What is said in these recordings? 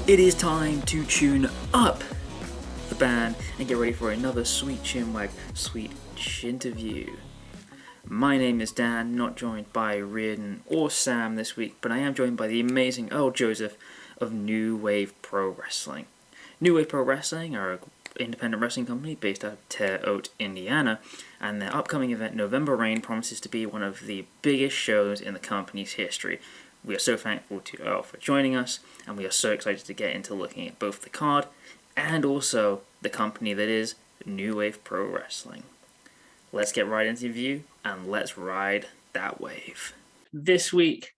It is time to tune up the band and get ready for another Sweet Chinwag, Sweet Chin-terview. My name is Dan, not joined by Reardon or Sam this week, but I am joined by the amazing Earl Joseph of New Wave Pro Wrestling. New Wave Pro Wrestling are an independent wrestling company based out of Terre, Haute, Indiana, and their upcoming event, November Rain, promises to be one of the biggest shows in the company's history. We are so thankful to Earl for joining us, and we are so excited to get into looking at both the card and also the company that is New Wave Pro Wrestling. Let's get right into the review, and let's ride that wave. This week,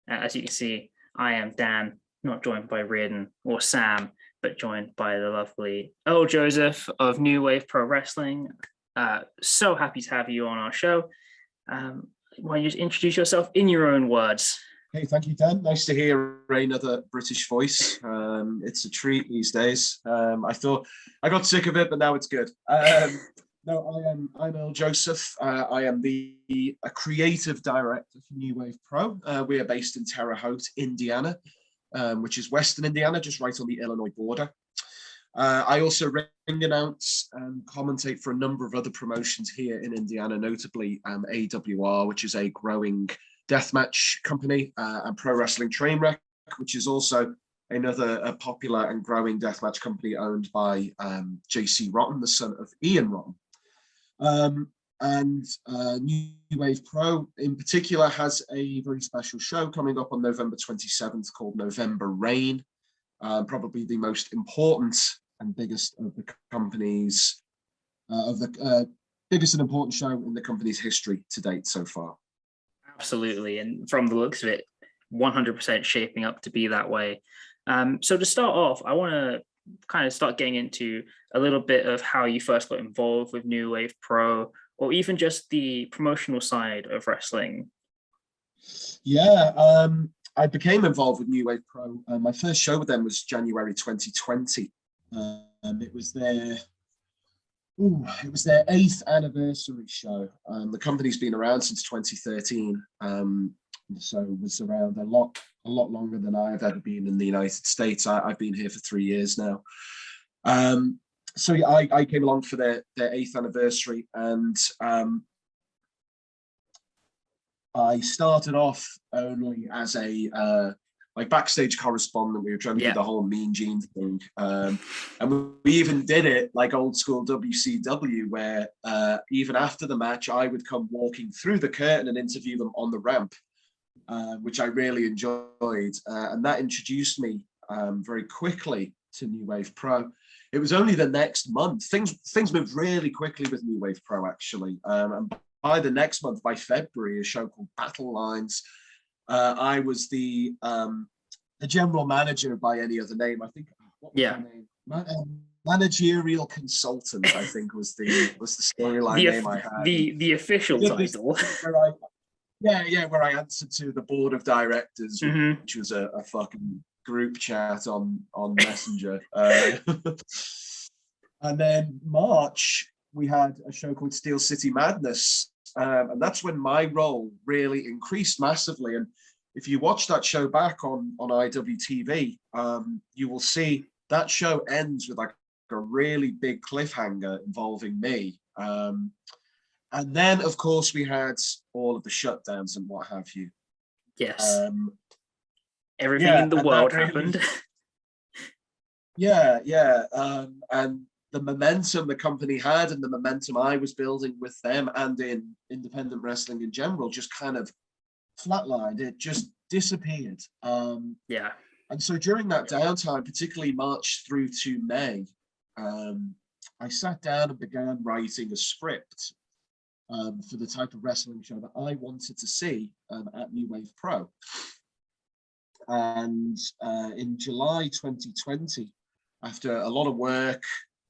as you can see, I am Dan, not joined by Reardon or Sam, but joined by the lovely Earl Joseph of New Wave Pro Wrestling. So happy to have you on our show. Why don't you just introduce yourself in your own words? Hey, thank you, Dan. Nice to hear another British voice. It's a treat these days. I thought I got sick of it, but now it's good. I'm Earl Joseph. I am the creative director for New Wave Pro. We are based in Terre, Haute, Indiana, which is Western Indiana, just right on the Illinois border. I also ring announce and commentate for a number of other promotions here in Indiana, notably AWR, which is a growing deathmatch company, and Pro Wrestling Trainwreck, which is also another popular and growing deathmatch company owned by JC Rotten, the son of Ian Rotten. New Wave Pro in particular has a very special show coming up on November 27th called November Rain, probably the most important and biggest of the company's, biggest and important show in the company's history to date so far. Absolutely, and from the looks of it, 100% shaping up to be that way. So to start off, I want to kind of start getting into a little bit of how you first got involved with New Wave Pro, or even just the promotional side of wrestling. Yeah, I became involved with New Wave Pro. My first show with them was January 2020. It was their 8th anniversary show. The company's been around since 2013, so it was around a lot longer than I've ever been in the United States. I've been here for 3 years now. So yeah, I came along for their 8th anniversary, and I started off only as a like backstage correspondent. We were trying to do the whole Mean Gene thing, and we even did it like old school WCW, where even after the match, I would come walking through the curtain and interview them on the ramp, which I really enjoyed, and that introduced me very quickly to New Wave Pro. It was only the next month things moved really quickly with New Wave Pro, actually, and by the next month, by February, a show called Battle Lines. I was the general manager by any other name. I think. What was my name? Managerial consultant, I think, was the storyline name I had. The official title. Where I answered to the board of directors, which was a fucking group chat on Messenger. And then March, we had a show called Steel City Madness. And that's when my role really increased massively. And if you watch that show back on IWTV, you will see that show ends with like a really big cliffhanger involving me. And then, of course, we had all of the shutdowns and what have you. Yes. Everything in the world happened. And the momentum the company had and the momentum I was building with them and in independent wrestling in general just kind of flatlined. It just disappeared. And so during that downtime, particularly March through to May, I sat down and began writing a script for the type of wrestling show that I wanted to see at New Wave Pro. And in July 2020, after a lot of work,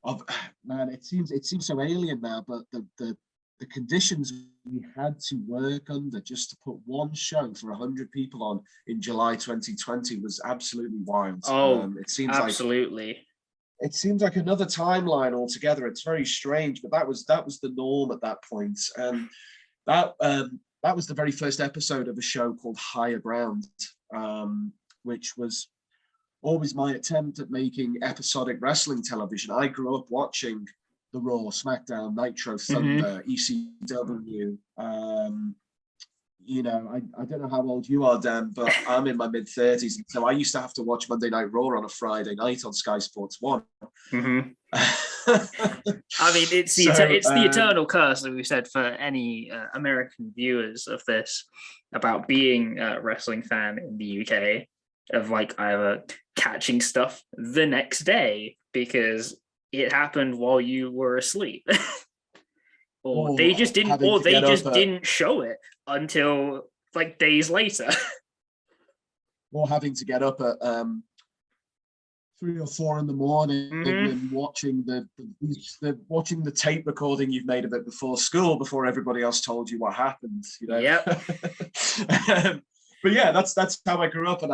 it seems so alien now, but the conditions we had to work under just to put one show for 100 people on in July 2020 was absolutely wild. It seems absolutely. It seems like another timeline altogether. It's very strange, but that was the norm at that point. And that was the very first episode of a show called Higher Ground, which was always my attempt at making episodic wrestling television. I grew up watching the Raw, SmackDown, Nitro, Thunder, ECW. I don't know how old you are, Dan, but I'm in my mid-30s. So I used to have to watch Monday Night Raw on a Friday night on Sky Sports 1. Mm-hmm. I mean, it's the eternal curse that we've said for any American viewers of this about being a wrestling fan in the UK, of like either catching stuff the next day because it happened while you were asleep. Or they just didn't show it until like days later. Or having to get up at 3 or 4 in the morning and watching the tape recording you've made of it before school, before everybody else told you what happened. Yep. But yeah, that's how I grew up, and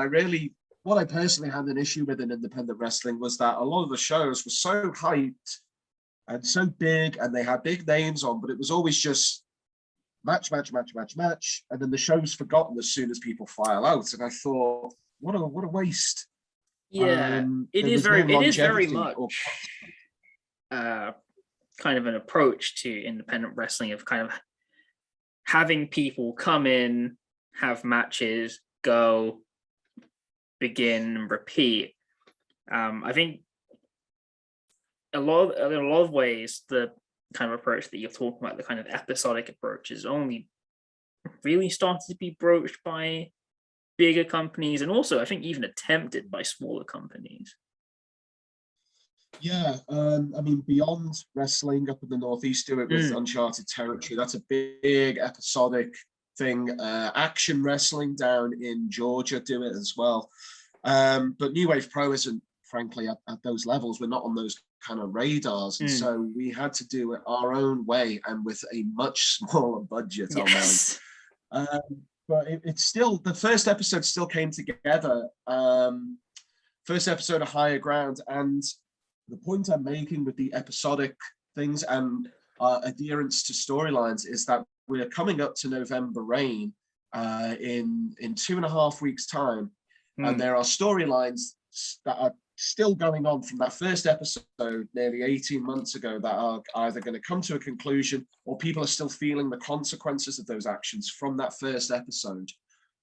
what I personally had an issue with in independent wrestling was that a lot of the shows were so hyped and so big, and they had big names on, but it was always just match, and then the show's forgotten as soon as people file out. And I thought, what a waste. Yeah, it is very much kind of an approach to independent wrestling of kind of having people come in, have matches, go, begin, and repeat. I think in a lot of ways, the kind of approach that you're talking about, the kind of episodic approach, is only really started to be broached by bigger companies, and also I think even attempted by smaller companies. Yeah, I mean, Beyond Wrestling up in the Northeast do it with Uncharted Territory. That's a big episodic thing. Action Wrestling down in Georgia do it as well. But New Wave Pro isn't, frankly, at those levels. We're not on those kind of radars. And so we had to do it our own way and with a much smaller budget. Yes. But it's still, the first episode still came together. First episode of Higher Ground. And the point I'm making with the episodic things and adherence to storylines is that we're coming up to November Rain in 2.5 weeks' time. And there are storylines that are still going on from that first episode nearly 18 months ago that are either going to come to a conclusion or people are still feeling the consequences of those actions from that first episode.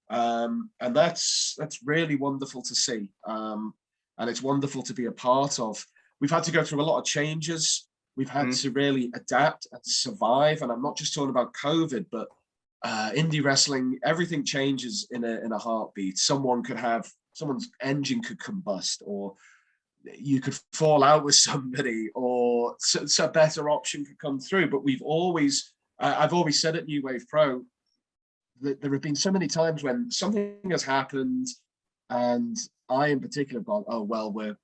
And that's really wonderful to see. And it's wonderful to be a part of. We've had to go through a lot of changes. We've had to really adapt and survive. And I'm not just talking about COVID, but indie wrestling, everything changes in a heartbeat. Someone's engine could combust, or you could fall out with somebody, or a better option could come through. But I've always said at New Wave Pro that there have been so many times when something has happened, and I in particular have gone, oh well, we're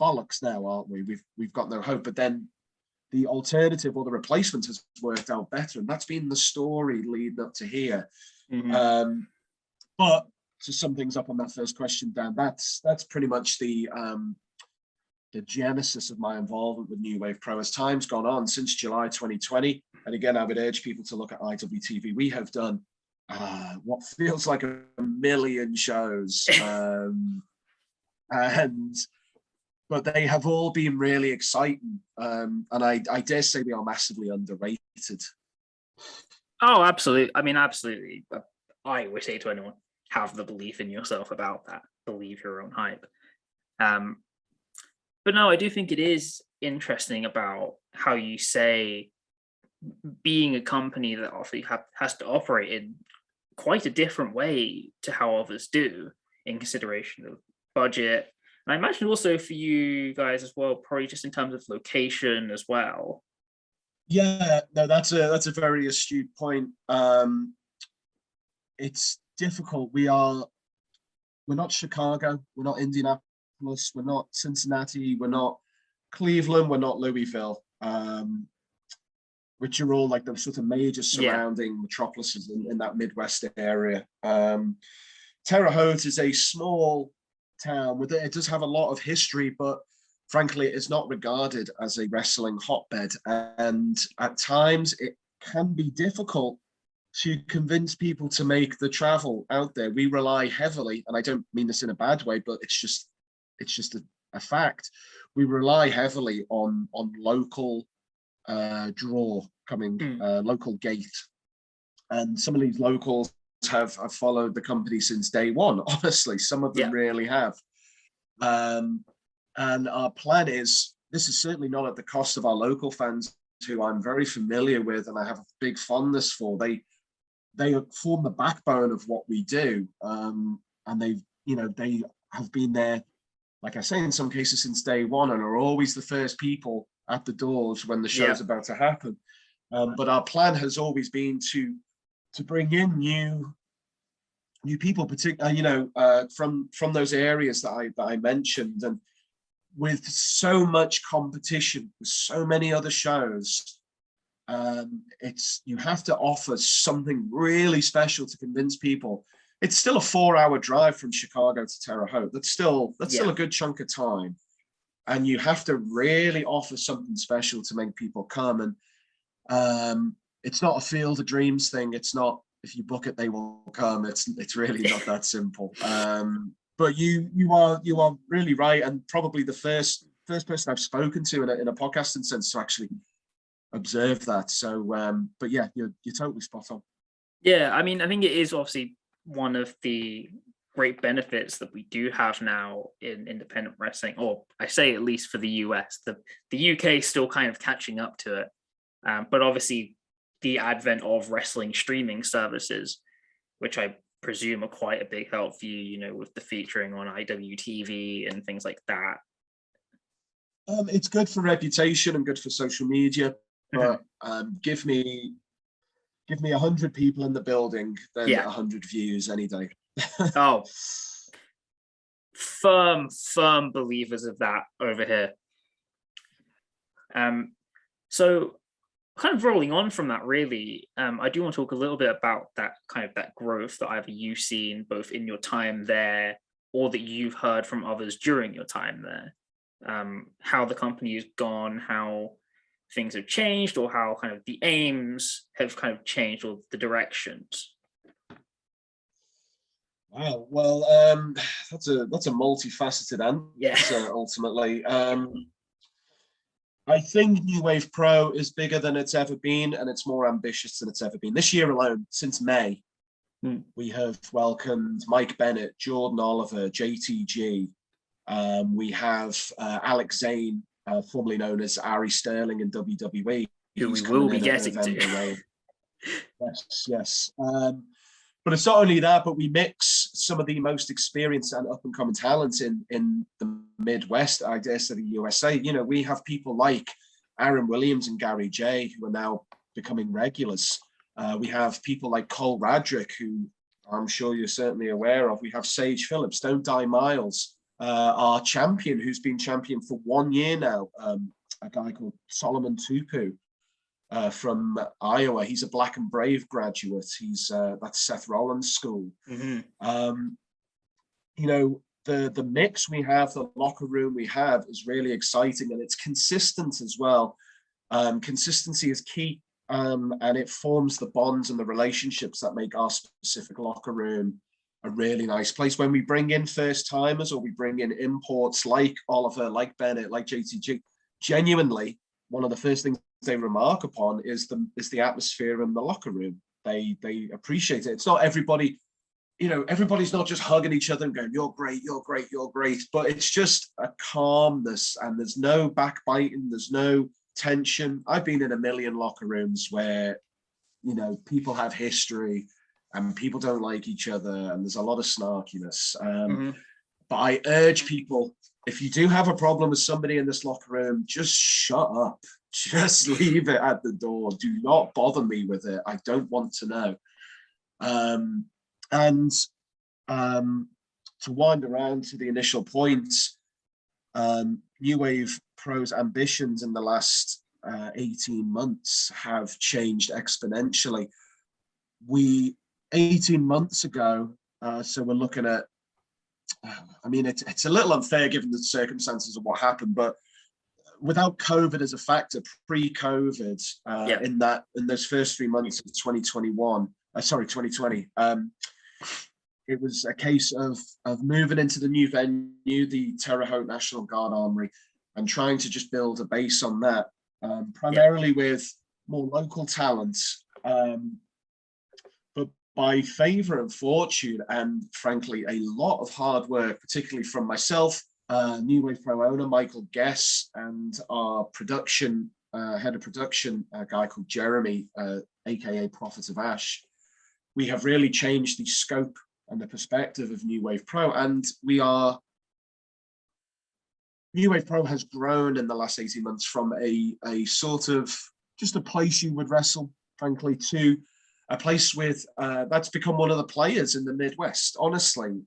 bollocks now, aren't we? We've got no hope. But then the alternative or the replacement has worked out better, and that's been the story leading up to here. But to sum things up on that first question, Dan, that's pretty much the genesis of my involvement with New Wave Pro. As time's gone on since July 2020, and again, I would urge people to look at IWTV. We have done what feels like a million shows, but they have all been really exciting, and I dare say they are massively underrated. Oh, absolutely. I mean, absolutely. I always say to anyone, have the belief in yourself about that. Believe your own hype. But no, I do think it is interesting about how you say being a company that obviously has to operate in quite a different way to how others do, in consideration of budget. And I imagine also for you guys as well, probably just in terms of location as well. Yeah, no, that's a very astute point. It's difficult. We're not Chicago, we're not Indianapolis, we're not Cincinnati, we're not Cleveland, we're not Louisville, which are all like the sort of major surrounding metropolises in that Midwest area. Terre Haute is a small town it does have a lot of history, but frankly, it's not regarded as a wrestling hotbed. And at times it can be difficult to convince people to make the travel out there. We rely heavily, and I don't mean this in a bad way, but it's just a fact. We rely heavily on local draw coming, local gate, and some of these locals have followed the company since day one. Honestly, some of them really have. And our plan is, this is certainly not at the cost of our local fans, who I'm very familiar with and I have a big fondness for. They form the backbone of what we do, and they have been there, like I say, in some cases since day one, and are always the first people at the doors when the show's about to happen. But our plan has always been to bring in new people, particularly from those areas that I mentioned. And with so much competition, with so many other shows, you have to offer something really special to convince people. It's still a 4-hour drive from Chicago to Terre Haute. That's still a good chunk of time, and you have to really offer something special to make people come. And it's not a field of dreams thing. It's not, if you book it, they will come. It's really not that simple. But you are really right, and probably the first person I've spoken to in a podcasting sense to actually observe that. So, but yeah, you're totally spot on. Yeah, I mean, I think it is obviously one of the great benefits that we do have now in independent wrestling, or I say at least for the US. The UK is still kind of catching up to it, but obviously the advent of wrestling streaming services, which I presume are quite a big help for you, with the featuring on IWTV and things like that. It's good for reputation and good for social media, but give me 100 people in the building, then 100 views any day. Oh, firm believers of that over here. So kind of rolling on from that, really, I do want to talk a little bit about that growth that either you've seen both in your time there or that you've heard from others during your time there. How the company has gone, how things have changed, or how kind of the aims have kind of changed, or the directions. Wow, well, that's a multifaceted answer. Ultimately, I think New Wave Pro is bigger than it's ever been, and it's more ambitious than it's ever been. This year alone, since May, we have welcomed Mike Bennett, Jordan Oliver, JTG. We have Alex Zane, formerly known as Ari Sterling in WWE. Who we will be getting to. Yes. But it's not only that, but we mix some of the most experienced and up-and-coming talents in the Midwest, I dare say the USA. We have people like Aaron Williams and Gary J, who are now becoming regulars. We have people like Cole Radrick, who I'm sure you're certainly aware of. We have Sage Phillips, Don't Die Miles, our champion, who's been champion for 1 year now, a guy called Solomon Tupu. From Iowa. He's a Black and Brave graduate. He's that's Seth Rollins' school. The mix we have, the locker room we have, is really exciting, and it's consistent as well. Consistency is key, and it forms the bonds and the relationships that make our specific locker room a really nice place. When we bring in first timers, or we bring in imports like Oliver, like Bennett, like JTG, genuinely, one of the first things they remark upon is the atmosphere in the locker room. They appreciate it. It's not everybody, everybody's not just hugging each other and going, "You're great, you're great, you're great," but it's just a calmness, and there's no backbiting, there's no tension. I've been in a million locker rooms where, people have history and people don't like each other, and there's a lot of snarkiness. But I urge people, if you do have a problem with somebody in this locker room, just shut up. Just leave it at the door. Do not bother me with it. I don't want to know. And to wind around to the initial points, New Wave Pro's ambitions in the last 18 months have changed exponentially. 18 months ago, so we're looking at, it's a little unfair given the circumstances of what happened, but without COVID as a factor, pre-COVID, in those first 3 months of 2021, sorry, 2020. It was a case of moving into the new venue, the Terre Haute National Guard Armory, and trying to just build a base on that, primarily with more local talents. But by favour of fortune and, frankly, a lot of hard work, particularly from myself, New Wave Pro owner Michael Guess, and our production head of production, a guy called Jeremy, aka Prophet of Ash, we have really changed the scope and the perspective of New Wave Pro, and New Wave Pro has grown in the last 18 months from a sort of just a place you would wrestle, frankly, to a place with that's become one of the players in the Midwest. Honestly,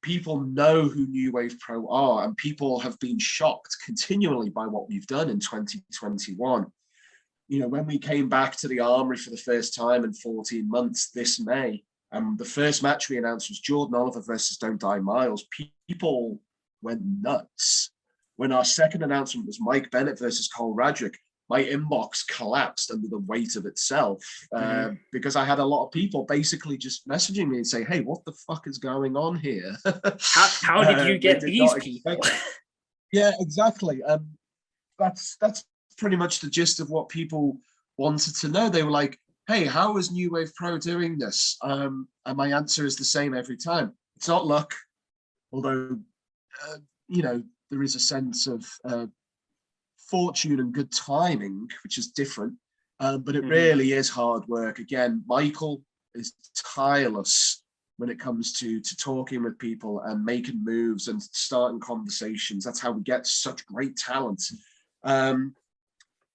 people know who New Wave Pro are, and people have been shocked continually by what we've done in 2021. You know, when we came back to the Armory for the first time in 14 months this May, the first match we announced was Jordan Oliver versus Don't Die Miles. People went nuts. When our second announcement was Mike Bennett versus Cole Radrick, my inbox collapsed under the weight of itself, because I had a lot of people basically just messaging me and saying, "Hey, what the fuck is going on here? How did you get these people?" Yeah, exactly. That's pretty much the gist of what people wanted to know. They were like, "Hey, how is New Wave Pro doing this?" And my answer is the same every time. It's not luck, although you know, there is a sense of fortune and good timing, which is different. But it really is hard work. Again, Michael is tireless when it comes to talking with people and making moves and starting conversations. That's how we get such great talent. And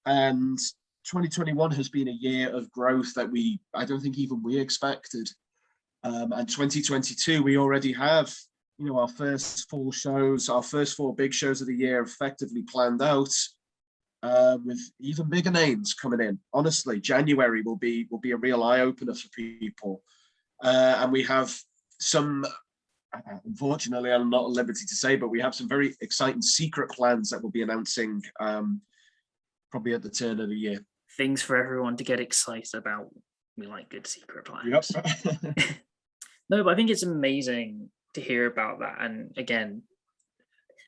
2021 has been a year of growth that I don't think even we expected. And 2022, we already have, you know, our first 4 shows, our first 4 big shows of the year effectively planned out, with even bigger names coming in. Honestly, January will be a real eye opener for people. And we have some, unfortunately, I'm not at liberty to say, but we have some very exciting secret plans that we'll be announcing probably at the turn of the year. Things for everyone to get excited about. We like good secret plans. Yep. No, but I think it's amazing to hear about that. And again,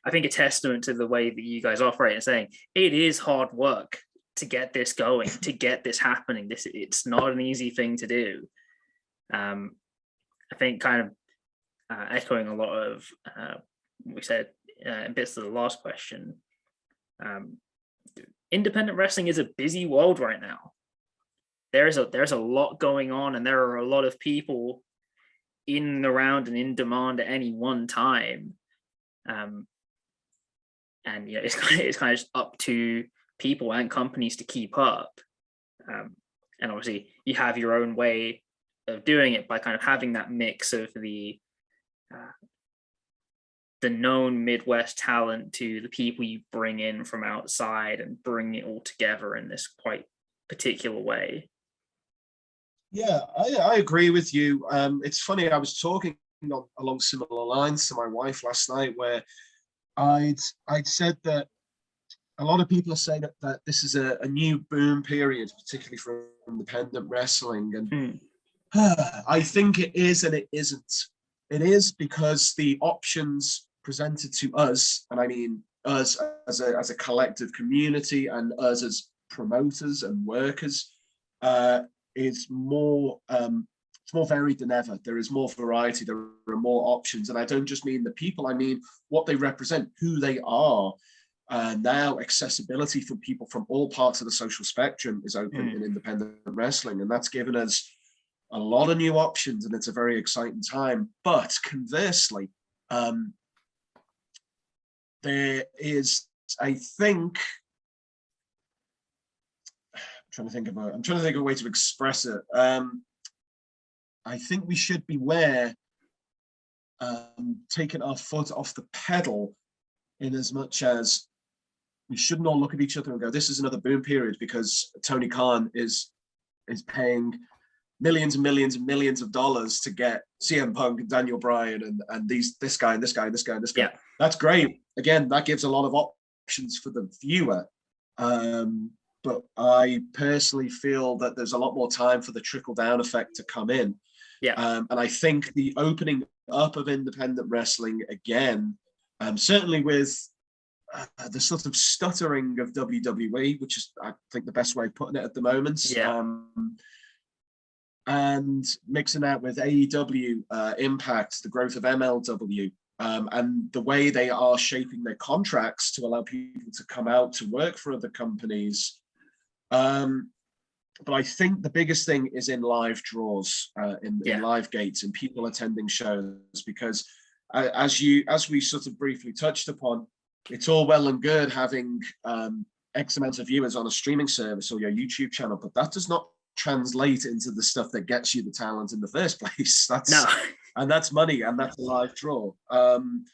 I think a testament to the way that you guys operate and saying it is hard work to get this going, to get this happening. It's not an easy thing to do. I think kind of echoing a lot of what we said in bits of the last question. Independent wrestling is a busy world right now. There's a lot going on, and there are a lot of people in and around and in demand at any one time. And you know, it's kind of just up to people and companies to keep up. And obviously, you have your own way of doing it by kind of having that mix of the known Midwest talent to the people you bring in from outside and bring it all together in this quite particular way. Yeah, I agree with you. It's funny, I was talking along similar lines to my wife last night, where I'd said that a lot of people are saying that this is a new boom period, particularly for independent wrestling. And I think it is and it isn't. It is because the options presented to us, and I mean us as a collective community and us as promoters and workers, is more it's more varied than ever. There is more variety, there are more options, and I don't just mean the people, I mean what they represent, who they are. Now accessibility for people from all parts of the social spectrum is open in independent wrestling, and that's given us a lot of new options, and it's a very exciting time. But conversely, there is, I think, I'm trying to think of a way to express it. I think we should beware taking our foot off the pedal, in as much as we shouldn't all look at each other and go, this is another boom period because Tony Khan is paying millions and millions and millions of dollars to get CM Punk and Daniel Bryan and this guy and this guy and this guy and this guy. Yeah. That's great. Again, that gives a lot of options for the viewer. but I personally feel that there's a lot more time for the trickle down effect to come in. Yeah. And I think the opening up of independent wrestling again, certainly with the sort of stuttering of WWE, which is, I think, the best way of putting it at the moment. Yeah. And mixing that with AEW, Impact, the growth of MLW, and the way they are shaping their contracts to allow people to come out to work for other companies. But I think the biggest thing is in live draws, in live gates, and people attending shows, because as we sort of briefly touched upon, it's all well and good having X amount of viewers on a streaming service or your YouTube channel, but that does not translate into the stuff that gets you the talent in the first place. And that's money, and that's a live draw. And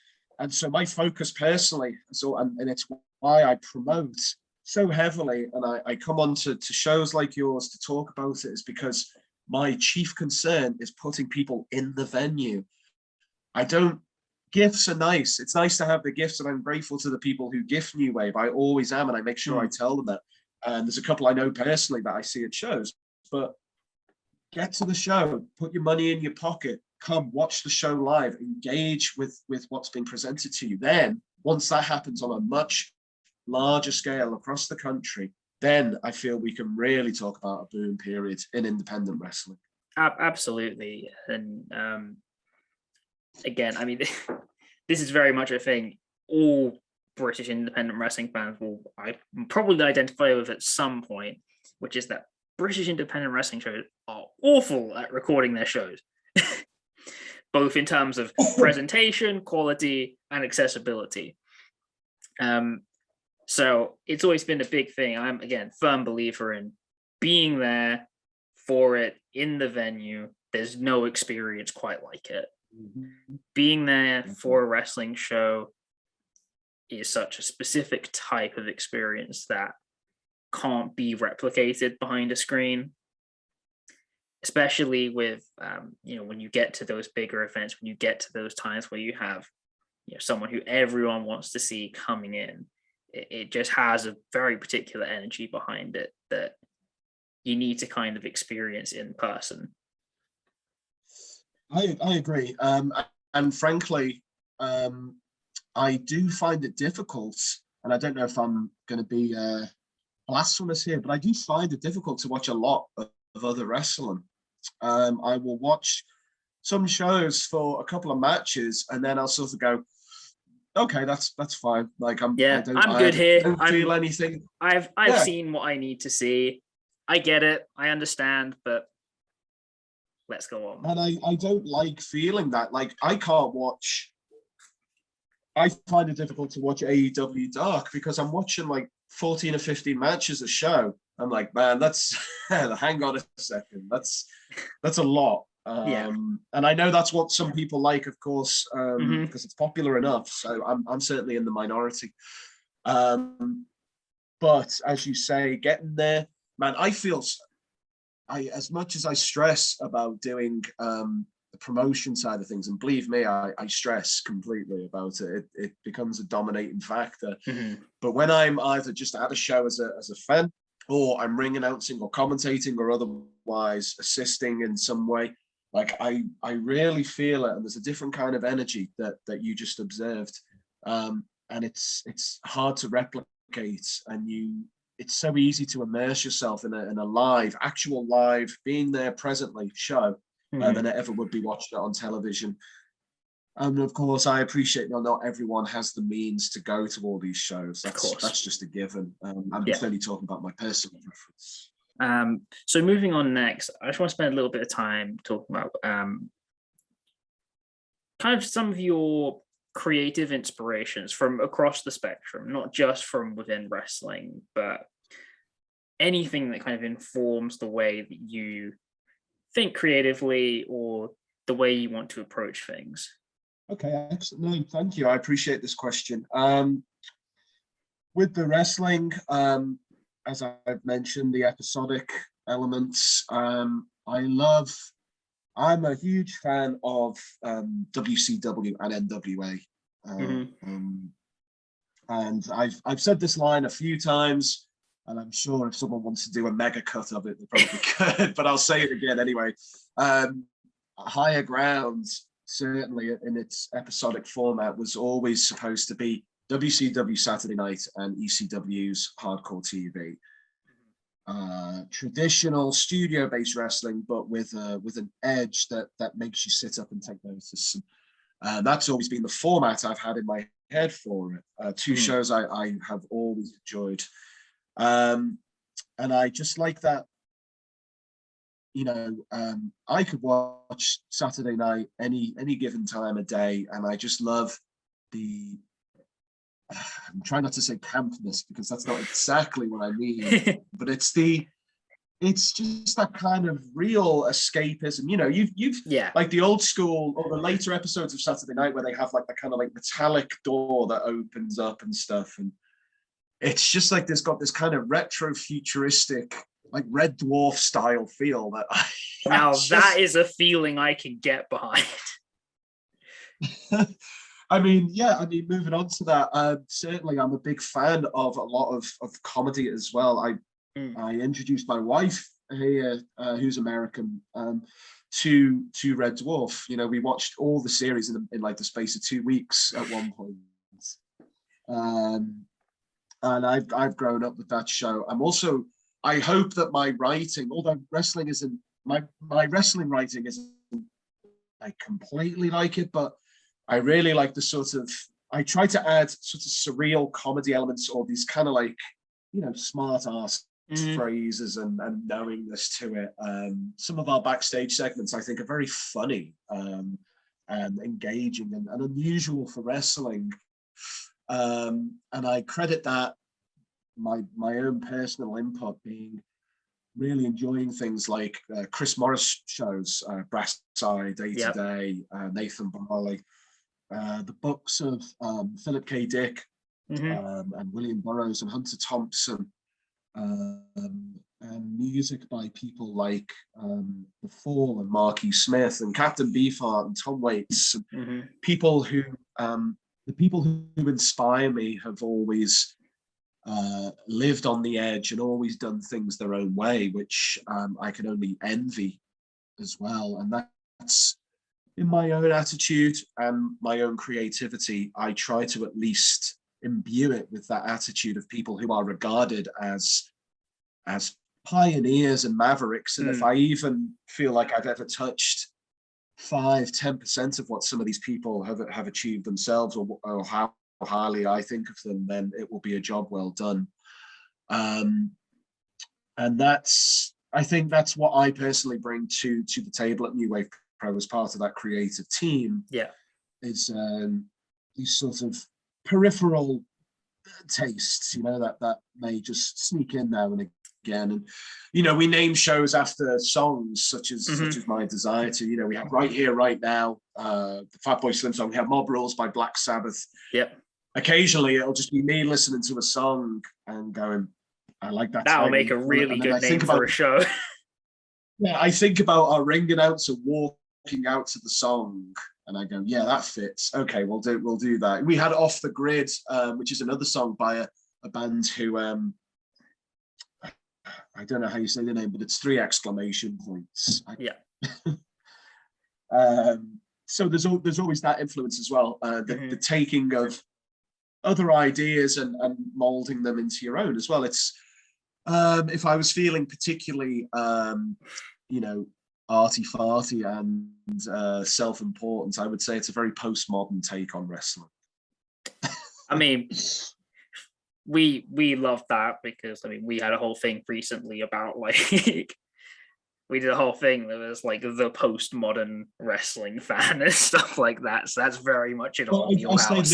so my focus personally, and it's why I promote so heavily, and I come on to shows like yours to talk about it, is because my chief concern is putting people in the venue. Gifts are nice. It's nice to have the gifts, and I'm grateful to the people who gift New Wave. I always am, and I make sure I tell them that. And there's a couple I know personally that I see at shows. But get to the show, put your money in your pocket, come watch the show live, engage with what's being presented to you. Then, once that happens on a much larger scale across the country, then I feel we can really talk about a boom period in independent wrestling. Absolutely. And again, I mean, this is very much a thing all British independent wrestling fans will probably identify with at some point, which is that British independent wrestling shows are awful at recording their shows, both in terms of presentation, quality, and accessibility. So it's always been a big thing. I'm, again, firm believer in being there for it in the venue. There's no experience quite like it. Mm-hmm. Being there for a wrestling show is such a specific type of experience that can't be replicated behind a screen, especially with when you get to those bigger events, when you get to those times where you have someone who everyone wants to see coming in. It just has a very particular energy behind it that you need to kind of experience in person. I agree. And frankly, I do find it difficult, and I don't know if I'm going to be blasphemous here, but I do find it difficult to watch a lot of other wrestling. I will watch some shows for a couple of matches, and then I'll sort of go, okay, that's fine. Like I'm good here. I don't feel anything. I've seen what I need to see. I get it. I understand, but let's go on. And I don't like feeling that. Like I find it difficult to watch AEW Dark because I'm watching like 14 or 15 matches a show. I'm like, man, that's hang on a second. That's a lot. And I know that's what some people like, of course, because it's popular enough. So I'm certainly in the minority. But as you say, getting there, man, as much as I stress about doing the promotion side of things, and believe me, I stress completely about it. It becomes a dominating factor. Mm-hmm. But when I'm either just at a show as a fan, or I'm ring announcing or commentating or otherwise assisting in some way, like I really feel it, and there's a different kind of energy that you just observed, and it's hard to replicate, and it's so easy to immerse yourself in a actual live, being there presently show, than it ever would be watching it on television. And of course, I appreciate not everyone has the means to go to all these shows. That's just a given. I'm just only talking about my personal preference. So moving on next, I just want to spend a little bit of time talking about kind of some of your creative inspirations from across the spectrum, not just from within wrestling, but anything that kind of informs the way that you think creatively or the way you want to approach things. Okay, excellent. No, thank you. I appreciate this question. With the wrestling, as I've mentioned, the episodic elements, I'm a huge fan of WCW and NWA. And I've said this line a few times, And I'm sure if someone wants to do a mega cut of it, they probably could, but I'll say it again anyway. Higher Ground, certainly in its episodic format, was always supposed to be WCW Saturday Night and ECW's Hardcore TV. Traditional studio-based wrestling, but with an edge that makes you sit up and take notice. That's always been the format I've had in my head for it. Two shows I have always enjoyed. And I just like that, I could watch Saturday night any given time of day, and I just love I'm trying not to say campness because that's not exactly what I mean, but it's just that kind of real escapism. You've like the old school or the later episodes of Saturday Night where they have like the kind of like metallic door that opens up and stuff, and it's just like there's got this kind of retro futuristic, like Red Dwarf style feel that that is a feeling I can get behind. Moving on to that, certainly I'm a big fan of a lot of comedy as well. I introduced my wife here, who's American, to Red Dwarf. We watched all the series in like the space of 2 weeks at one point. And I've grown up with that show. I hope that my writing, although wrestling isn't, my wrestling writing isn't like completely like it, but I really like I try to add sort of surreal comedy elements or these kind of like, smart ass phrases and knowingness to it. Some of our backstage segments I think are very funny and engaging and unusual for wrestling. And I credit that my own personal input being really enjoying things like Chris Morris shows, Brass Eye, Day to Day, Nathan Barley, the books of Philip K. Dick and William Burroughs and Hunter Thompson, and music by people like The Fall and Marky Smith and Captain Beefheart and Tom Waits, people who the people who inspire me have always lived on the edge and always done things their own way, which I can only envy as well. And that's in my own attitude and my own creativity. I try to at least imbue it with that attitude of people who are regarded as pioneers and mavericks. And if I even feel like I've ever touched 5-10% of what some of these people have achieved themselves, or how highly I think of them, then it will be a job well done. And I think that's what I personally bring to the table at New Wave Pro as part of that creative team. Is these sort of peripheral tastes, that may just sneak in now and again. And we name shows after songs such as My Desire To. We have Right Here, Right Now, the Fatboy Slim song. We have Mob Rules by Black Sabbath. Occasionally it'll just be me listening to a song and going, I like that. That'll make a really good name for a show. I think about our ring announcer walking out to the song and I go, yeah, that fits. Okay, we'll do that. We had Off the Grid, which is another song by a band who I don't know how you say the name, but it's 3 exclamation points. So there's always that influence as well. The taking of other ideas and molding them into your own as well. It's if I was feeling particularly arty-farty and self-important, I would say it's a very postmodern take on wrestling. I mean, we love that because we had a whole thing recently about like we did a whole thing that was like the postmodern wrestling fan and stuff like that. So that's very much in our wheelhouse.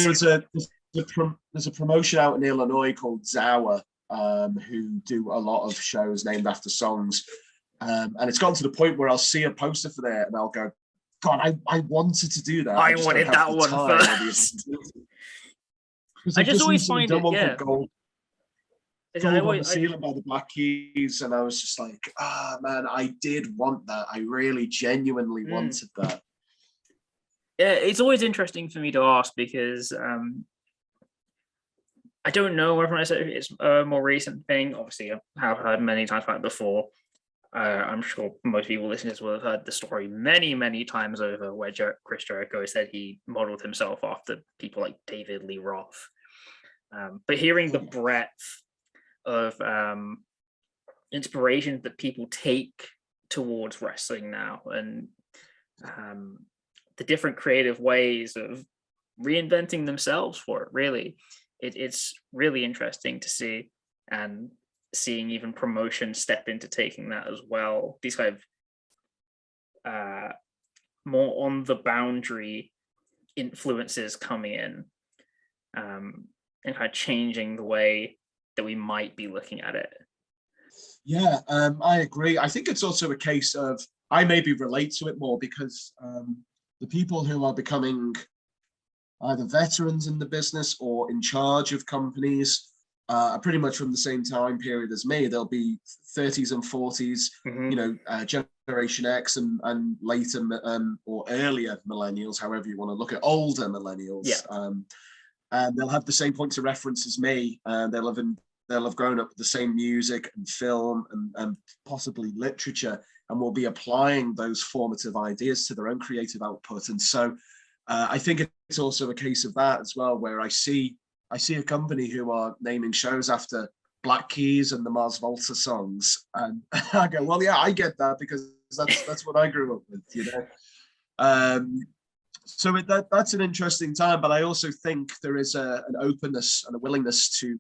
There's a promotion out in Illinois called Zower, who do a lot of shows named after songs. And it's gotten to the point where I'll see a poster for there and I'll go, God, I wanted to do that. I wanted that one first. I just always find it, Gold on the Ceiling by the Black Keys, and I was just like, man, I did want that. I really genuinely wanted that. Yeah, it's always interesting for me to ask because I don't know whether I say it's a more recent thing. Obviously, I have heard many times about it before. I'm sure most people listening to this will have heard the story many, many times over, where Chris Jericho said he modeled himself after people like David Lee Roth. But hearing the breadth of inspiration that people take towards wrestling now, and the different creative ways of reinventing themselves for it, really, it's really interesting to see, and seeing even promotion step into taking that as well. These kind of more on the boundary influences coming in, and kind of changing the way that we might be looking at it. Yeah, I agree. I think it's also a case of, I maybe relate to it more because the people who are becoming either veterans in the business or in charge of companies are pretty much from the same time period as me. They'll be 30s and 40s, you know, Generation X and later or earlier millennials, however you want to look at older millennials. Yeah. And they'll have the same points of reference as me. They'll have grown up with the same music and film and possibly literature, and will be applying those formative ideas to their own creative output. And so I think it's also a case of that as well, where I see a company who are naming shows after Black Keys and the Mars Volta songs, and I go, well, yeah, I get that because that's what I grew up with, you know. So that's an interesting time, but I also think there is an openness and a willingness to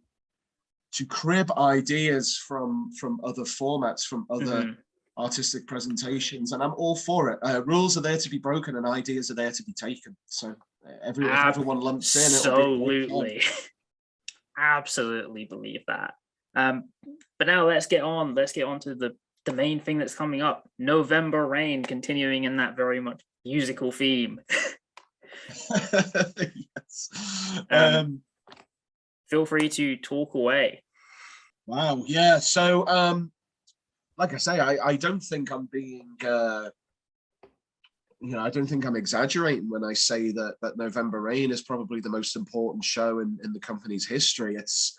crib ideas from other formats, from other artistic presentations, and I'm all for it. Rules are there to be broken, and ideas are there to be taken. So if everyone lumps in, absolutely, absolutely believe that. But now let's get on to the main thing that's coming up: November Rain, continuing in that very much musical theme. Yes. Feel free to talk away. Wow. Yeah. So, like I say, I don't think I'm being, I don't think I'm exaggerating when I say that November Rain is probably the most important show in the company's history. It's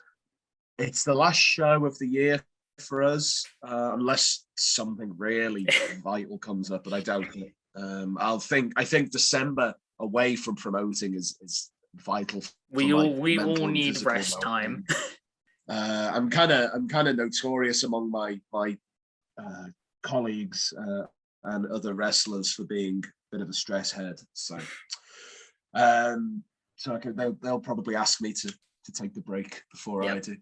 the last show of the year for us, unless something really vital comes up, but I doubt it. I think December away from promoting is vital. We all need rest time. I'm kind of notorious among my colleagues and other wrestlers for being a bit of a stress head. So they'll probably ask me to take the break before I do.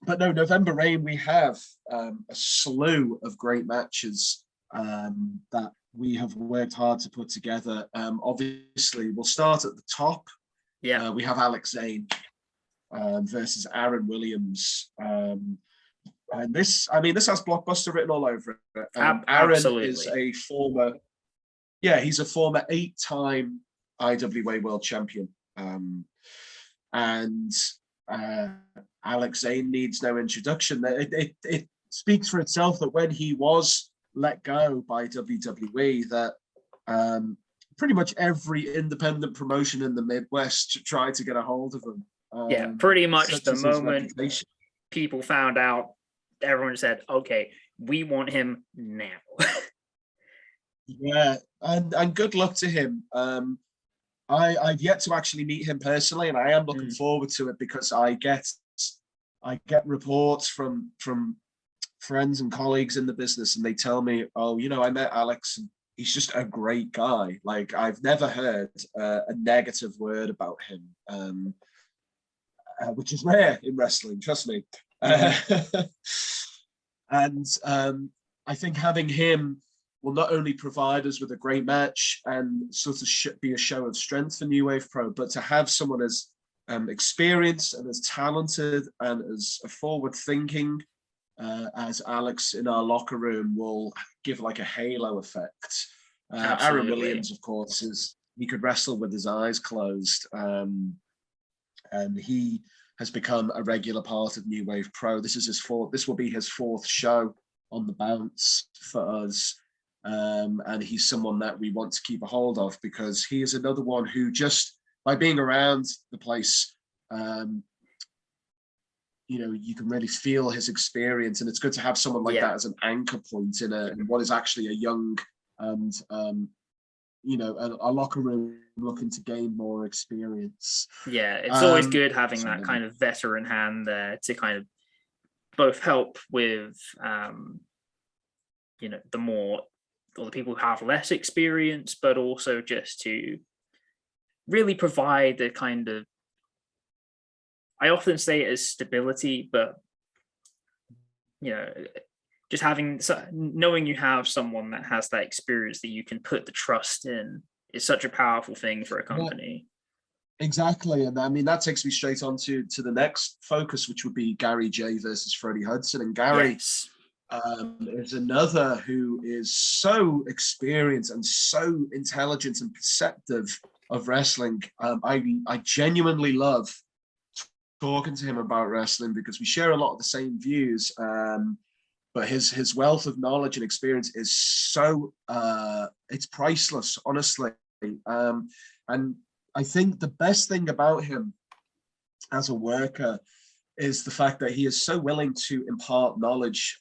But no, November Rain, we have a slew of great matches that we have worked hard to put together. Obviously, we'll start at the top. Yeah, we have Alex Zane versus Aaron Williams. And this has Blockbuster written all over it. Aaron is a former 8-time IWA World Champion. And Alex Zane needs no introduction. It speaks for itself that when he was let go by WWE, that pretty much every independent promotion in the Midwest tried to get a hold of him. Pretty much the moment people found out, everyone said, okay, we want him now. Yeah, and good luck to him. I've yet to actually meet him personally, and I am looking forward to it because I get reports from friends and colleagues in the business, and they tell me, oh, I met Alex, and he's just a great guy. Like, I've never heard a negative word about him, which is rare in wrestling, trust me. And I think having him will not only provide us with a great match and sort of be a show of strength for New Wave Pro, but to have someone as experienced and as talented and as forward-thinking as Alex in our locker room will give like a halo effect. Aaron Williams, of course, he could wrestle with his eyes closed, and he has become a regular part of New Wave Pro. This will be his fourth show on the bounce for us. And he's someone that we want to keep a hold of because he is another one who, just by being around the place, you can really feel his experience, and it's good to have someone like that as an anchor point in what is actually a young and a locker room looking to gain more experience. Yeah, it's always good having that kind of veteran hand there to kind of both help with the people who have less experience, but also just to really provide the kind of, I often say it as stability, but just knowing you have someone that has that experience that you can put the trust in is such a powerful thing for a company. Yeah, exactly. And I mean, that takes me straight on to the next focus, which would be Gary J versus Freddie Hudson. And Gary is another who is so experienced and so intelligent and perceptive of wrestling. I genuinely love talking to him about wrestling because we share a lot of the same views. But his wealth of knowledge and experience is so it's priceless, honestly. And I think the best thing about him as a worker is the fact that he is so willing to impart knowledge.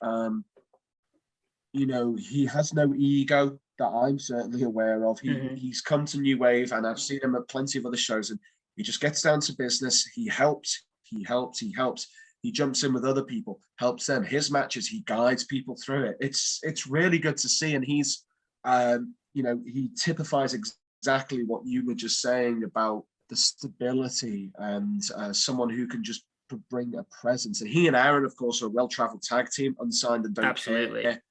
He has no ego that I'm certainly aware of. He's come to New Wave, and I've seen him at plenty of other shows, and he just gets down to business. He helps. He jumps in with other people, helps them. His matches, he guides people through it. It's really good to see, and he's he typifies exactly what you were just saying about the stability and someone who can just bring a presence. And he and Aaron, of course, are a well-traveled tag team, unsigned and don't absolutely care.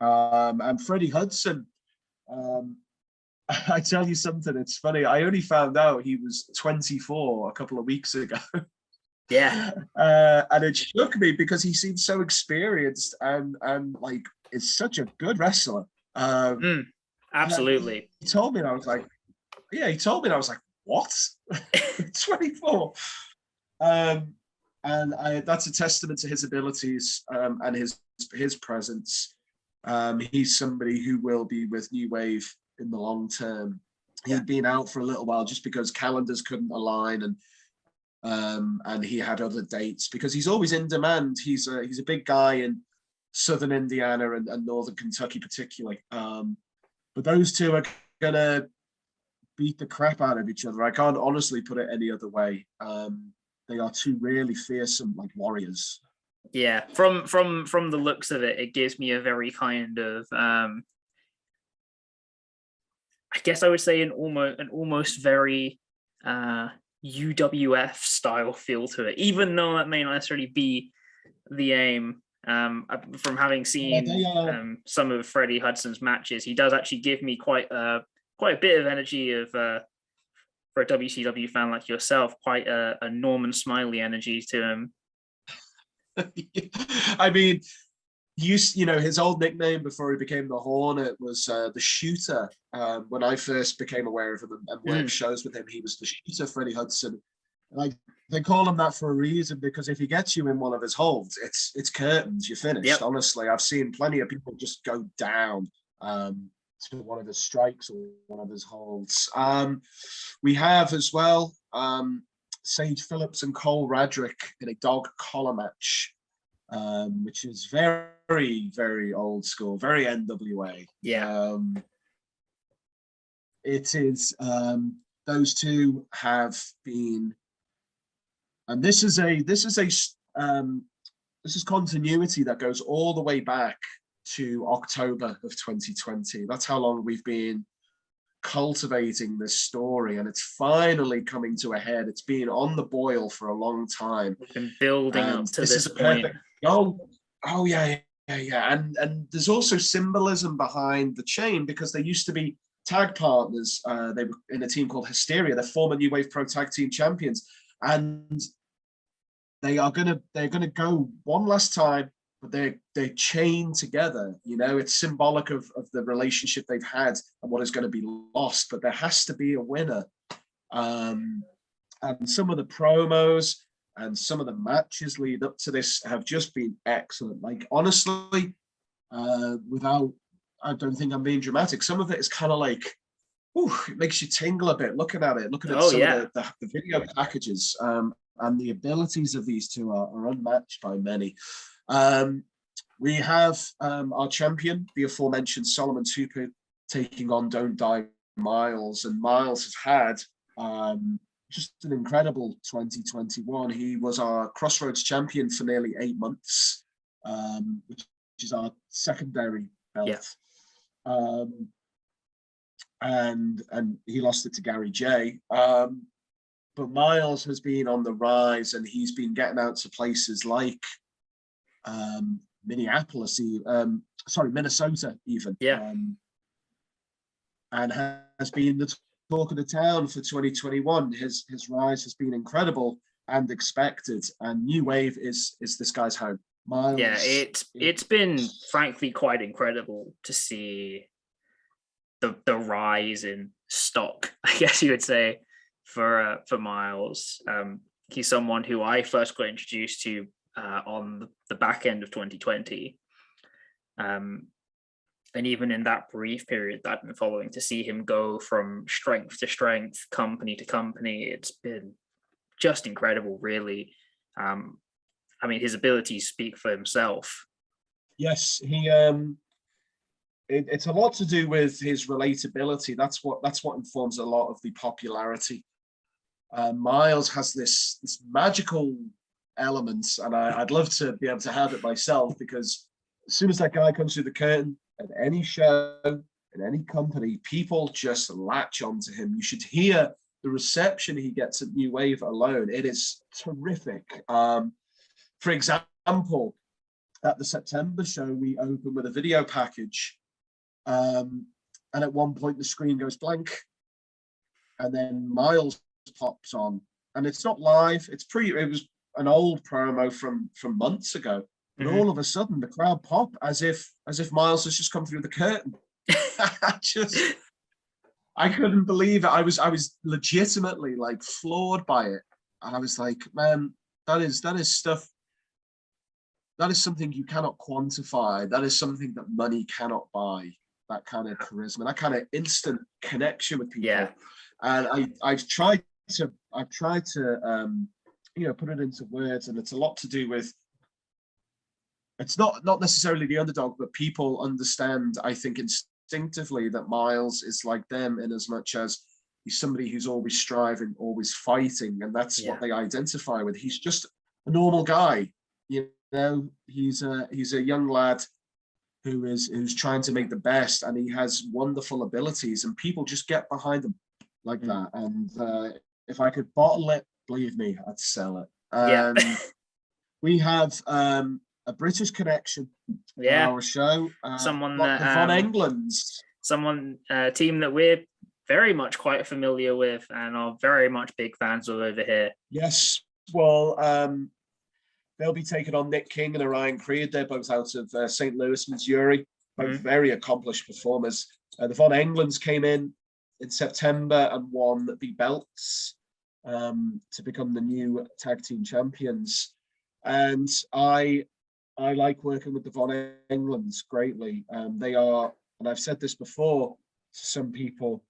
And Freddie Hudson, I tell you something, it's funny. I only found out he was 24 a couple of weeks ago. Yeah. And it shook me because he seems so experienced and like is such a good wrestler. Absolutely. He told me, and I was like, what? 24. And that's a testament to his abilities and his presence. He's somebody who will be with New Wave in the long term. He'd been out for a little while just because calendars couldn't align, and he had other dates because he's always in demand. He's a big guy in southern Indiana and northern Kentucky particularly. But those two are gonna beat the crap out of each other. I can't honestly put it any other way. They are two really fearsome warriors. Yeah, from the looks of it, it gives me a very kind of I guess I would say an almost very UWF style feel to it, even though that may not necessarily be the aim. From having seen some of Freddie Hudson's matches, he does actually give me quite a bit of energy of for a WCW fan like yourself, quite a Norman Smiley energy to him. I mean, his old nickname before he became the Hornet was the Shooter. When I first became aware of him and worked shows with him, he was the Shooter, Freddie Hudson. And they call him that for a reason, because if he gets you in one of his holds, it's curtains. You're finished. Yep. Honestly, I've seen plenty of people just go down to one of his strikes or one of his holds. We have as well Sage Phillips and Cole Radrick in a dog collar match, which is very, very old school, very NWA. Yeah. It is. Those two have been, and this is continuity that goes all the way back to October of 2020. That's how long we've been cultivating this story, and it's finally coming to a head. It's been on the boil for a long time. We've been building up to this point. Oh yeah. And there's also symbolism behind the chain, because they used to be tag partners. They were in a team called Hysteria. They're former New Wave Pro Tag Team champions, and they're gonna go one last time, but they're chained together. It's symbolic of the relationship they've had and what is going to be lost. But there has to be a winner. And some of the promos and some of the matches lead up to this have just been excellent. Honestly, I don't think I'm being dramatic. Some of it is kind of it makes you tingle a bit looking at it, looking at Oh some yeah. of the video packages. And the abilities of these two are unmatched by many. We have our champion, the aforementioned Solomon Tupu, taking on Don't Die Miles. And Miles has had just an incredible 2021. He was our Crossroads champion for nearly 8 months, which is our secondary belt. Yeah. And he lost it to Gary J. But Miles has been on the rise, and he's been getting out to places like Minnesota even. Yeah. And has been the talk of the town for 2021. His rise has been incredible and expected. And New Wave is this guy's home. Miles. Yeah, it's been frankly quite incredible to see the rise in stock, I guess you would say, for Miles. He's someone who I first got introduced to on the back end of 2020. And even in that brief period that I've been following, to see him go from strength to strength, company to company, it's been just incredible, really. I mean, his abilities speak for himself. Yes, he. It's a lot to do with his relatability. That's what informs a lot of the popularity. Miles has this magical element, and I'd love to be able to have it myself, because as soon as that guy comes through the curtain at any show, in any company, people just latch onto him. You should hear the reception he gets at New Wave alone. It is terrific. For example, at the September show, we opened with a video package. And at one point the screen goes blank, and then Miles pops on, and it's not live. It was an old promo from months ago. But all of a sudden the crowd pop as if Miles has just come through the curtain. I couldn't believe it. I was legitimately like floored by it. And I was like, man, that is stuff. That is something you cannot quantify. That is something that money cannot buy. That kind of charisma, that kind of instant connection with people. Yeah. And I've tried to put it into words, and it's a lot to do with, it's not necessarily the underdog, but people understand, I think, instinctively that Miles is like them, in as much as he's somebody who's always striving, always fighting, and that's what they identify with. He's just a normal guy, you know. He's a young lad who's trying to make the best, and he has wonderful abilities, and people just get behind him like that. And if I could bottle it, believe me, I'd sell it. We have a British connection on our show. Someone the Von Englands. Someone, a team that we're very much quite familiar with and are very much big fans of over here. Yes. Well, they'll be taking on Nick King and Orion Creed. They're both out of St. Louis, Missouri. Both very accomplished performers. The Von Englands came in September and won the belts to become the new tag team champions. And I like working with the Von Englands greatly. They are, and I've said this before to some people,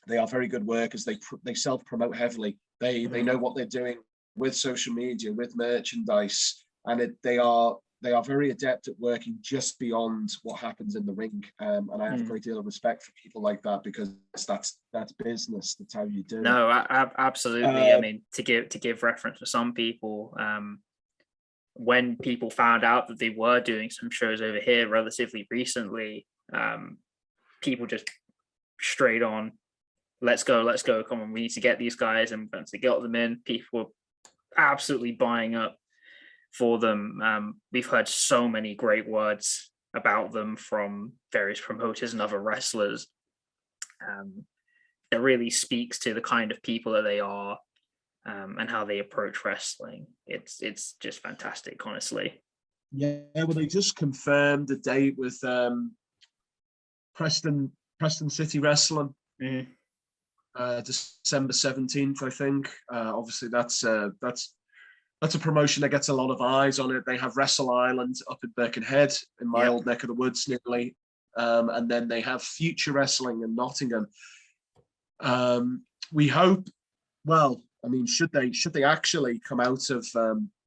they are very good workers. They self-promote heavily. They know what they're doing with social media, with merchandise, and they are very adept at working just beyond what happens in the ring. And I have a great deal of respect for people like that, because that's business. That's how you do it. No, absolutely. I mean, to give reference to some people, when people found out that they were doing some shows over here relatively recently, people just straight on, let's go, come on, we need to get these guys, and once they got them in, people were absolutely buying up for them. We've heard so many great words about them from various promoters and other wrestlers. That really speaks to the kind of people that they are, and how they approach wrestling. It's just fantastic, honestly. Yeah, well, they just confirmed the date with Preston City Wrestling. December 17th, I think. Obviously, that's a promotion that gets a lot of eyes on it. They have Wrestle Island up in Birkenhead, in my old neck of the woods, nearly. And then they have Future Wrestling in Nottingham. We hope. Well, I mean, should they actually come out of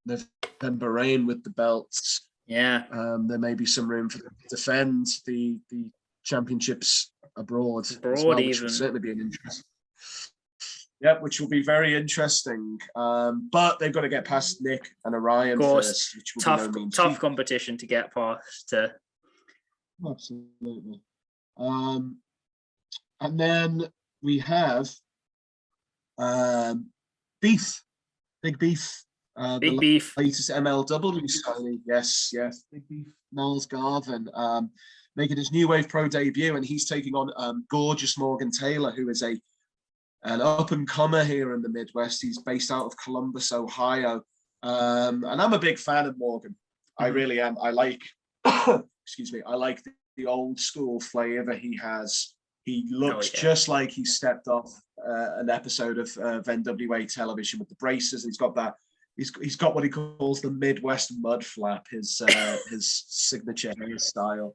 November rain with the belts? Yeah. There may be some room for them to defend the championships abroad as well, Abroad which will even. certainly be an interest. Yep, which will be very interesting. But they've got to get past Nick and Orion Of course, first, which will be no means tough cheap. competition to get past. Absolutely. And then we have Beef, Big Beef, Big Beef. latest MLW signing. Yes, Big Beef, Miles Garvin, making his New Wave Pro debut, and he's taking on gorgeous Morgan Taylor, who is an up and comer here in the Midwest. He's based out of Columbus, Ohio, and I'm a big fan of Morgan. Mm-hmm. I really am. I like, excuse me, I like the old school flavor he has. He looks just like he stepped off an episode of NWA television with the braces. He's got that. He's got what he calls the Midwest mud flap, his signature hairstyle,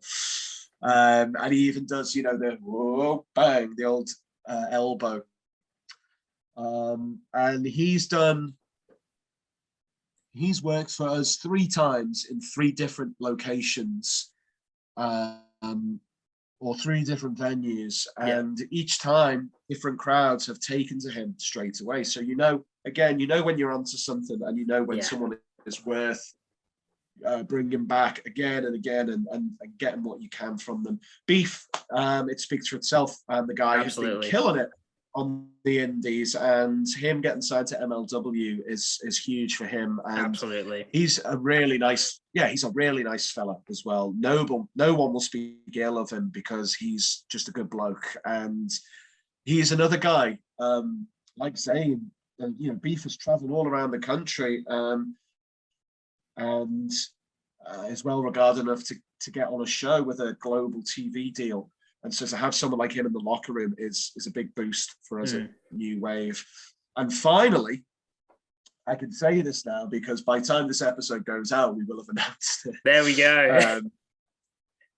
and he even does, the whoa bang, the old elbow. And he's worked for us 3 times in 3 different locations, or 3 different venues, and each time different crowds have taken to him straight away. So again, when you're onto something, and when someone is worth bringing back again and again, and getting what you can from them. Beef, it speaks for itself, and the guy has been killing it on the indies, and him getting signed to MLW is huge for him. And absolutely, he's a really nice fella as well. No one will speak ill of him because he's just a good bloke, and he's another guy. Like saying, Beef has traveled all around the country, and is well regarded enough to get on a show with a global TV deal. And so to have someone like him in the locker room is a big boost for us at New Wave. And finally, I can say this now because by the time this episode goes out, we will have announced it. There we go.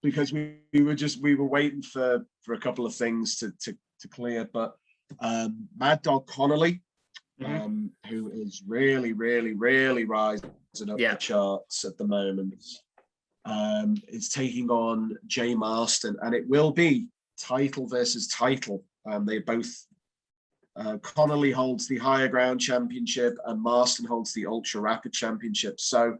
Because we were waiting for a couple of things to clear. But Mad Dog Connolly, who is really, really, really rising up the charts at the moment, is taking on Jay Marston, and it will be title versus title. They both, Connolly holds the Higher Ground Championship and Marston holds the Ultra Rapid Championship. So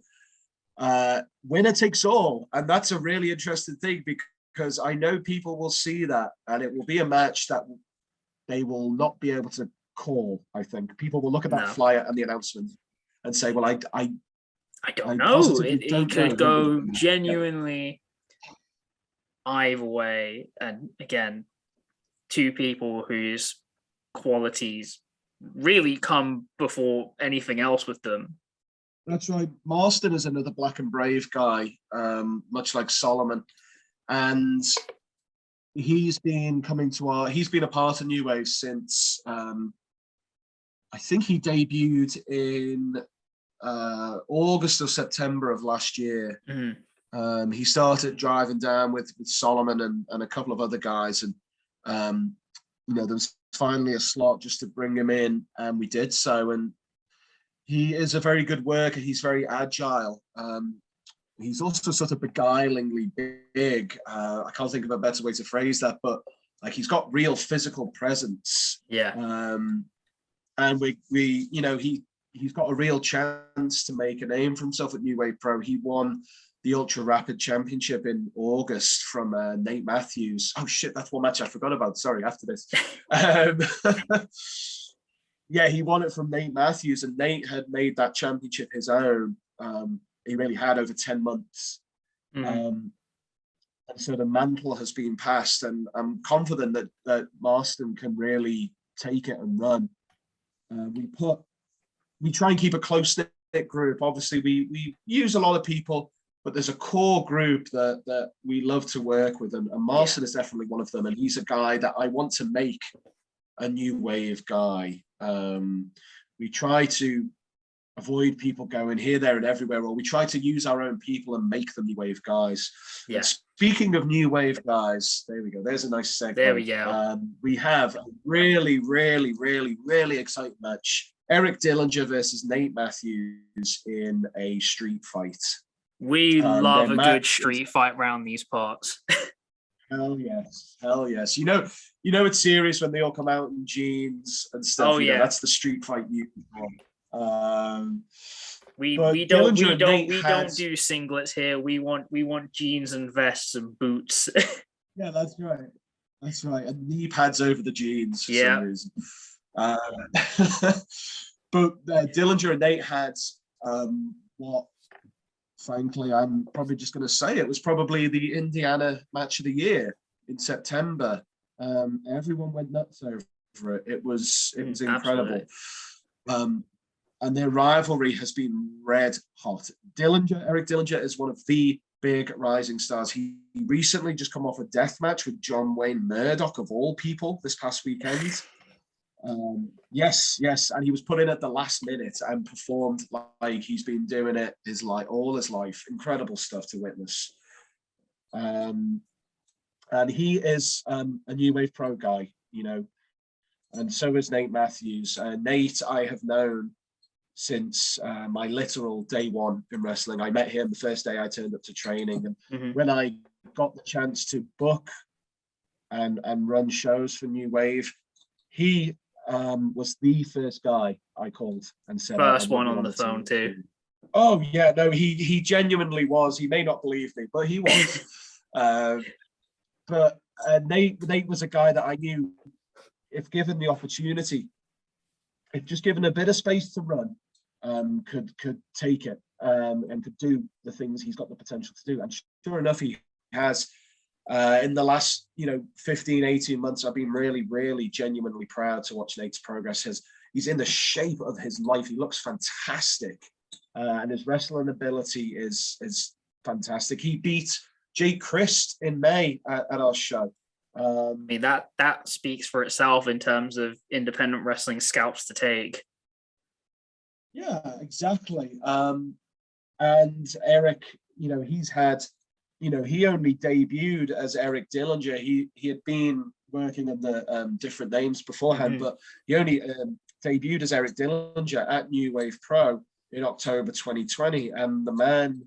winner takes all, and that's a really interesting thing because I know people will see that, and it will be a match that they will not be able to call. I think people will look at that flyer and the announcement and say, well, I don't know. It could go genuinely either way. And again, 2 people whose qualities really come before anything else with them. That's right. Marston is another black and brave guy, much like Solomon. And he's been a part of New Wave since, I think he debuted in August or September of last year. He started driving down with Solomon and a couple of other guys, and there was finally a slot just to bring him in, and we did so. And he is a very good worker. He's very agile. He's also sort of beguilingly big. I can't think of a better way to phrase that, but like he's got real physical presence. And he's got a real chance to make a name for himself at New Wave Pro. He won the Ultra Rapid Championship in August from Nate Matthews. Oh shit, that's one match I forgot about. Sorry, after this. He won it from Nate Matthews, and Nate had made that championship his own. He really had over 10 months. And so the mantle has been passed, and I'm confident that Marston can really take it and run. We try and keep a close-knit group. Obviously, we use a lot of people, but there's a core group that we love to work with, and Marston is definitely one of them, and he's a guy that I want to make a New Wave guy. We try to avoid people going here, there, and everywhere, or we try to use our own people and make them new wave guys. Yeah. And speaking of new wave guys, there we go. There's a nice segue. There we go. We have a really, really, really, really exciting match. Eric Dillinger versus Nate Matthews in a street fight. We love a good street fight round these parts. Hell yes, hell yes. You know it's serious when they all come out in jeans and stuff. Oh yeah, that's the street fight uniform. We don't do singlets here. We want jeans and vests and boots. Yeah, that's right. That's right. And knee pads over the jeans for some reason. But Dillinger and Nate had what, frankly, I'm probably just going to say it was probably the Indiana match of the year in September. Everyone went nuts over it. It was incredible. And their rivalry has been red hot. Eric Dillinger is one of the big rising stars. He recently just come off a death match with John Wayne Murdoch, of all people, this past weekend. Yes, and he was put in at the last minute and performed like he's been doing it all his life. Incredible stuff to witness. And he is a new wave pro guy, and so is Nate Matthews. Nate, I have known since my literal day one in wrestling. I met him the first day I turned up to training, and when I got the chance to book and run shows for New Wave, he was the first guy I called and said, first one on the phone too. Oh yeah, no, he genuinely was. He may not believe me, but he was. But Nate was a guy that I knew, if given the opportunity, if just given a bit of space to run, could take it and could do the things he's got the potential to do. And sure enough, he has. In the last 15, 18 months, I've been really, really genuinely proud to watch Nate's progress. He's in the shape of his life. He looks fantastic, and his wrestling ability is fantastic. He beat Jake Christ in May at our show. I mean, that speaks for itself in terms of independent wrestling scalps to take. Yeah, exactly. And Eric, he's had, he only debuted as Eric Dillinger. He had been working under different names beforehand, but he only debuted as Eric Dillinger at New Wave Pro in October 2020. And the man,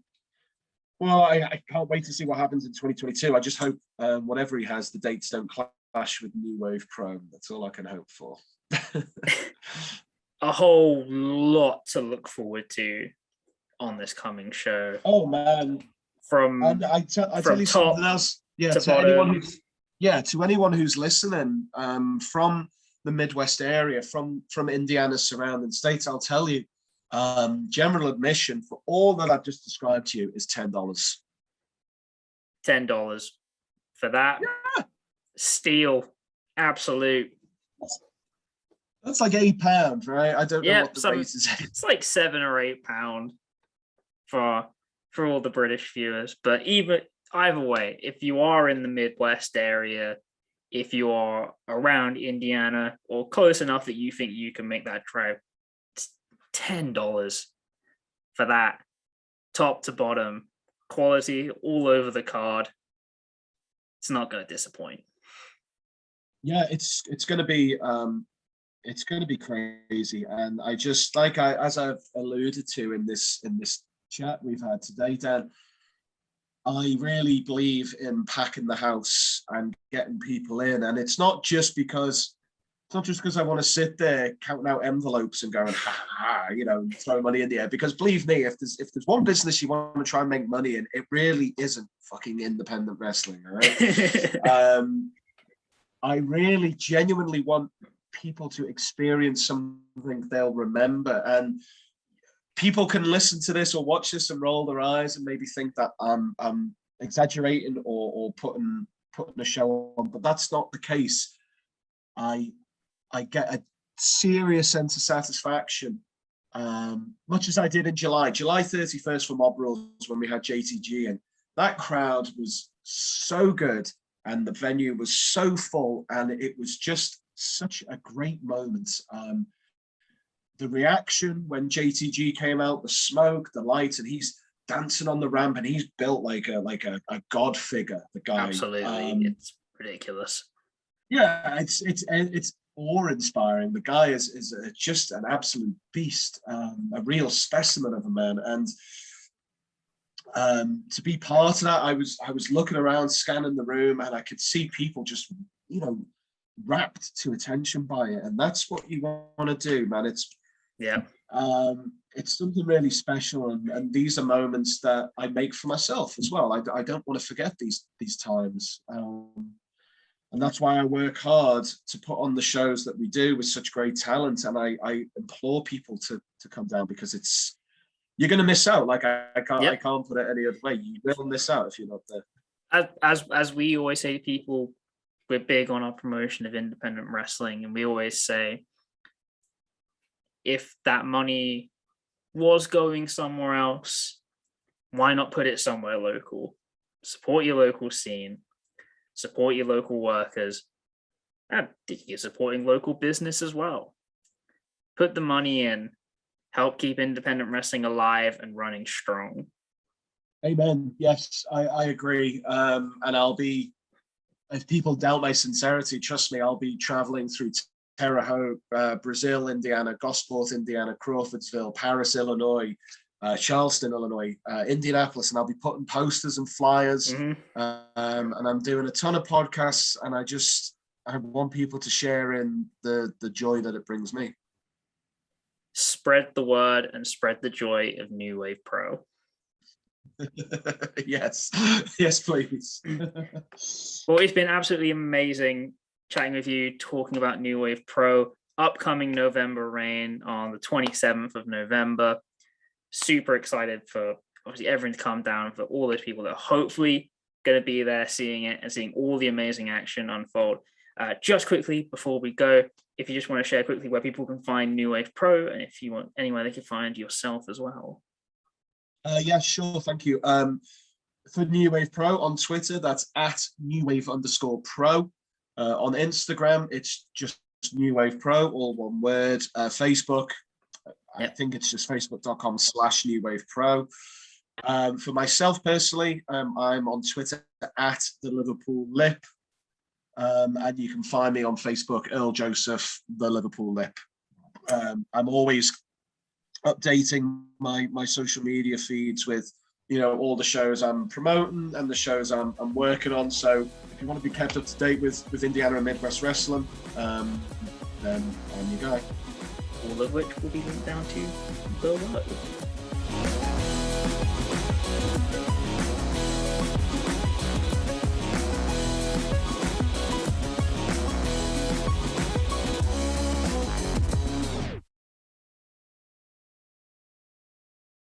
well, I can't wait to see what happens in 2022. I just hope whatever he has, the dates don't clash with New Wave Pro. That's all I can hope for. A whole lot to look forward to on this coming show. Oh man! I tell you something else. Yeah, to anyone who's listening from the Midwest area, from Indiana's surrounding states, I'll tell you, general admission for all that I've just described to you is $10. $10 for that. Yeah. Steal, absolute. That's like £8, right? I don't know what the rate is. It's like £7 or £8 for all the British viewers. But either way, if you are in the Midwest area, if you are around Indiana or close enough that you think you can make that drive, it's $10 for that, top to bottom, quality all over the card. It's not going to disappoint. Yeah, it's going to be. It's going to be crazy, and I just as I've alluded to in this chat we've had today, Dan, I really believe in packing the house and getting people in, and it's not just because I want to sit there counting out envelopes and going throw money in the air. Because believe me, if there's one business you want to try and make money in, it really isn't fucking independent wrestling, all right? I really genuinely want people to experience something they'll remember, and people can listen to this or watch this and roll their eyes and maybe think that I'm exaggerating or putting a show on, but that's not the case. I get a serious sense of satisfaction, much as I did in July 31st for Mob Rules when we had JTG, and that crowd was so good and the venue was so full, and it was just such a great moment. the reaction when JTG came out, the smoke, the light, and he's dancing on the ramp, and he's built like a god figure. The guy, absolutely, it's ridiculous. Yeah, it's awe-inspiring. The guy is just an absolute beast, a real specimen of a man. And to be part of that, I was looking around, scanning the room, and I could see people just, rapt to attention by it. And that's what you want to do, man. It's something really special, and these are moments that I make for myself as well. I don't want to forget these times. And that's why I work hard to put on the shows that we do with such great talent. And I implore people to come down, because you're going to miss out. Like I can't put it any other way. You will miss out if you're not there. As we always say to people, we're big on our promotion of independent wrestling, and we always say, if that money was going somewhere else, why not put it somewhere local? Support your local scene. Support your local workers, and you're supporting local business as well. Put the money in, help keep independent wrestling alive and running strong. Amen. Yes, I agree. And I'll be, if people doubt my sincerity, trust me, I'll be traveling through Terre, Haute, Brazil, Indiana, Gosport, Indiana, Crawfordsville, Paris, Illinois, Charleston, Illinois, Indianapolis, and I'll be putting posters and flyers, and I'm doing a ton of podcasts, and I want people to share in the joy that it brings me. Spread the word and spread the joy of New Wave Pro. Yes, please. Well, it's been absolutely amazing chatting with you, talking about New Wave Pro, upcoming November reign on the 27th of November. Super excited for obviously everyone to come down, for all those people that are hopefully going to be there seeing it and seeing all the amazing action unfold. Just quickly before we go, if you just want to share quickly where people can find New Wave Pro, and if you want anywhere they can find yourself as well. Yeah, sure. Thank you. For New Wave Pro on Twitter, that's at newwave_pro. On Instagram, it's just New Wave Pro, all one word. Facebook, I think it's just facebook.com/New Wave Pro. For myself personally, I'm on Twitter at the Liverpool Lip. And you can find me on Facebook, Earl Joseph, the Liverpool Lip. I'm always updating my social media feeds with, all the shows I'm promoting and the shows I'm working on. So if you want to be kept up to date with Indiana and Midwest Wrestling, then I'm your guy. All of which will be linked down to below.